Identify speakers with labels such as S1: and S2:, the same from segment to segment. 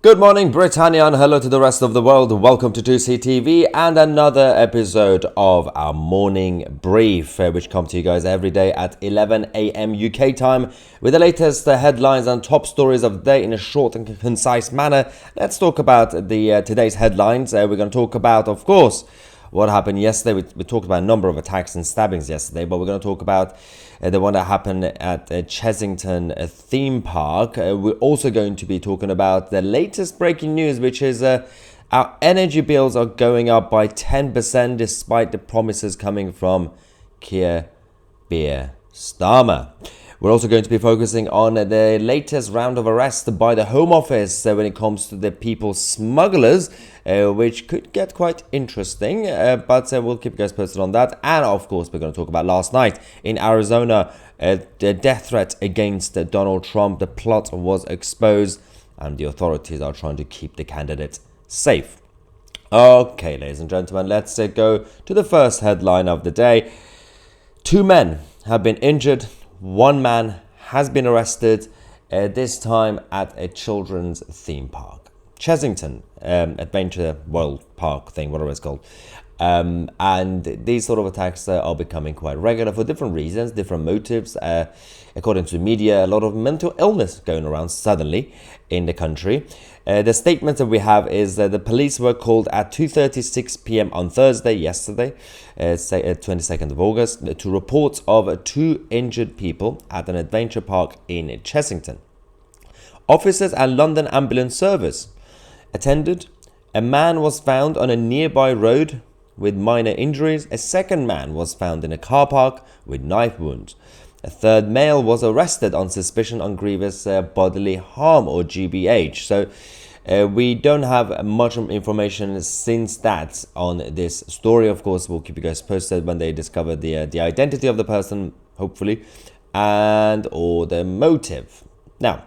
S1: Good morning, Britannia, and hello to the rest of the world. Welcome to Tousi TV and another episode of our morning brief, which come to you guys every day at 11 a.m. UK time with the latest headlines and top stories of the day in a short and concise manner. Let's talk about the today's headlines. We're going to talk about, of course, what happened yesterday. We talked about a number of attacks and stabbings yesterday, but we're going to talk about the one that happened at Chessington theme park. We're also going to be talking about the latest breaking news, which is our energy bills are going up by 10% despite the promises coming from Keir Starmer. We're also going to be focusing on the latest round of arrests by the Home Office when it comes to the people smugglers, which could get quite interesting, but we'll keep you guys posted on that. And of course, we're going to talk about last night in Arizona, the death threat against Donald Trump. The plot was exposed and the authorities are trying to keep the candidate safe. Okay, ladies and gentlemen, let's go to the first headline of the day. 2 men have been injured. 1 man has been arrested, this time at a children's theme park. Chessington Adventure World Park thing, whatever it's called. And these sort of attacks are becoming quite regular for different reasons, different motives. According to the media, a lot of mental illness going around suddenly in the country. The statement that we have is that the police were called at 2:36 p.m. on Thursday, yesterday, 22nd of August, to reports of 2 injured people at an adventure park in Chessington. Officers and London Ambulance Service attended. A man was found on a nearby road with minor injuries. A second man was found in a car park with knife wounds. A third male was arrested on suspicion on grievous bodily harm, or GBH. So we don't have much information since that on this story. Of course, we'll keep you guys posted when they discover the identity of the person, hopefully, and or the motive. Now,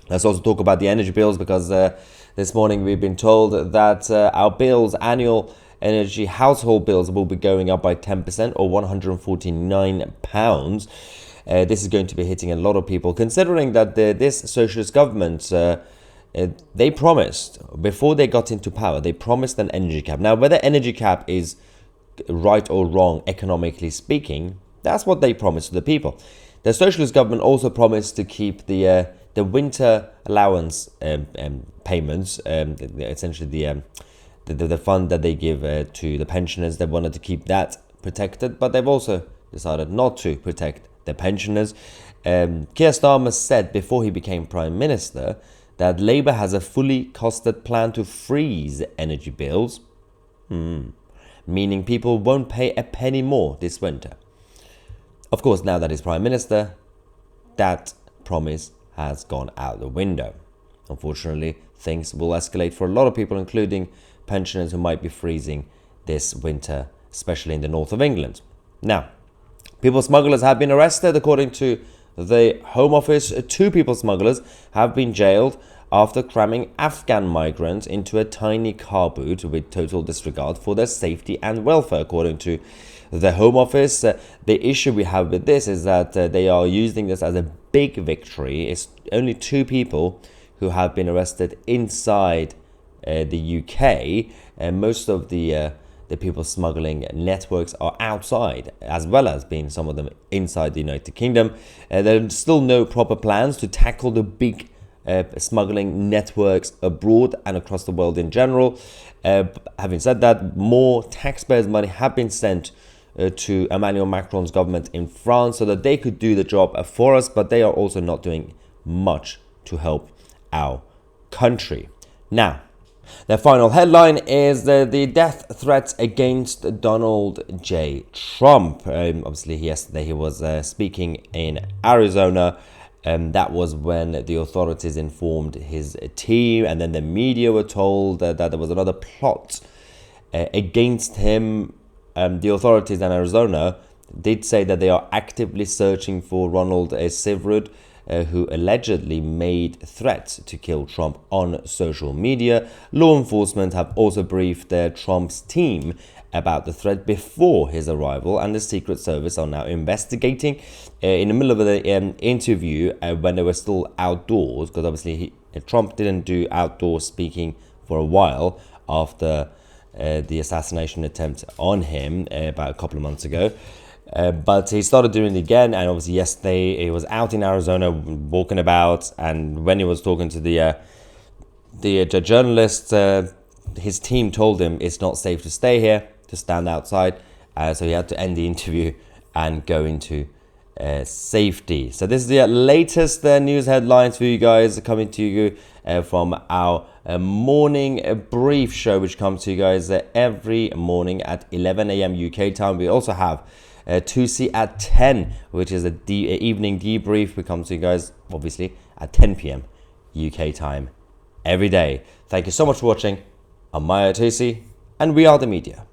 S1: let's also talk about the energy bills, because this morning we've been told that our bills, annual energy household bills, will be going up by 10%, or £149. This is going to be hitting a lot of people, considering that this socialist government, they promised, before they got into power, they promised an energy cap. Now, whether energy cap is right or wrong, economically speaking, that's what they promised to the people. The socialist government also promised to keep the winter allowance payments, essentially the fund that they give to the pensioners. They wanted to keep that protected, but they've also decided not to protect the pensioners. Keir Starmer said before he became Prime Minister that Labour has a fully costed plan to freeze energy bills, meaning people won't pay a penny more this winter. Of course, now that he's Prime Minister, that promise has gone out the window. Unfortunately, things will escalate for a lot of people, including pensioners who might be freezing this winter, especially in the north of England. Now, people smugglers have been arrested. According to the Home Office, 2 people smugglers have been jailed after cramming Afghan migrants into a tiny car boot with total disregard for their safety and welfare. According to the Home Office, the issue we have with this is that they are using this as a big victory. It's only 2 people who have been arrested inside the UK, and most of the people smuggling networks are outside, as well as being some of them inside the United Kingdom. There are still no proper plans to tackle the big smuggling networks abroad and across the world in general. Having said that, more taxpayers' money have been sent to Emmanuel Macron's government in France so that they could do the job for us, but they are also not doing much to help our country. Now, the final headline is the death threats against Donald J. Trump. Obviously, yesterday he was speaking in Arizona. That was when the authorities informed his team, and then the media were told that there was another plot against him. The authorities in Arizona did say that they are actively searching for Ronald Sivrud, who allegedly made threats to kill Trump on social media. Law enforcement have also briefed Trump's team about the threat before his arrival, and the Secret Service are now investigating. In the middle of the interview, when they were still outdoors, because obviously Trump didn't do outdoor speaking for a while after the assassination attempt on him about a couple of months ago. But he started doing it again, and obviously yesterday he was out in Arizona walking about, and when he was talking to the journalist, his team told him it's not safe to stay here, to stand outside, so he had to end the interview and go into safety. So this is the latest news headlines for you guys, coming to you from our morning brief show, which comes to you guys every morning at 11 a.m. UK time. We also have Tousi at 10, which is a evening debrief. We come to you guys obviously at 10 p.m. UK time every day. Thank you so much for watching. I'm Tousi, and we are the media.